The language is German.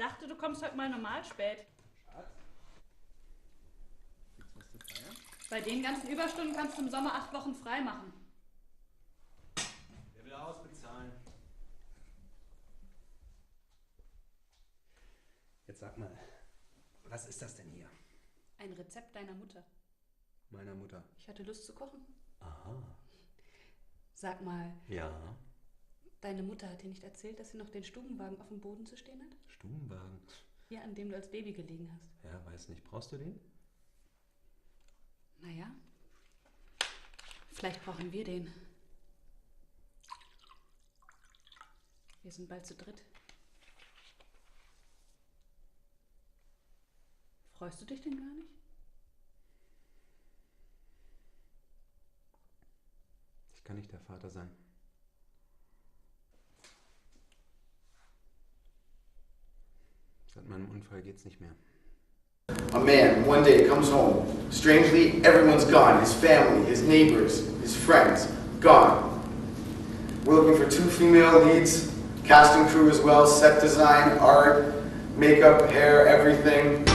dachte, du kommst heute mal normal spät. Schatz? Gibt's was zu feiern? Bei den ganzen Überstunden kannst du im Sommer 8 Wochen frei machen. Wer will ausbezahlen? Jetzt sag mal, was ist das denn hier? Ein Rezept deiner Mutter. Meiner Mutter. Ich hatte Lust zu kochen. Aha. Sag mal, Ja. deine Mutter hat dir nicht erzählt, dass sie noch den Stubenwagen auf dem Boden zu stehen hat? Stubenwagen? Ja, an dem du als Baby gelegen hast. Ja, weiß nicht. Brauchst du den? Naja, vielleicht brauchen wir den. Wir sind bald zu dritt. Freust du dich denn gar nicht? Ich kann nicht der Vater sein. Seit meinem Unfall geht's nicht mehr. A man one day comes home. Strangely, everyone's gone. His family, his neighbors, his friends, gone. We're looking for 2 female leads, casting crew as well, set design, art, makeup, hair, everything.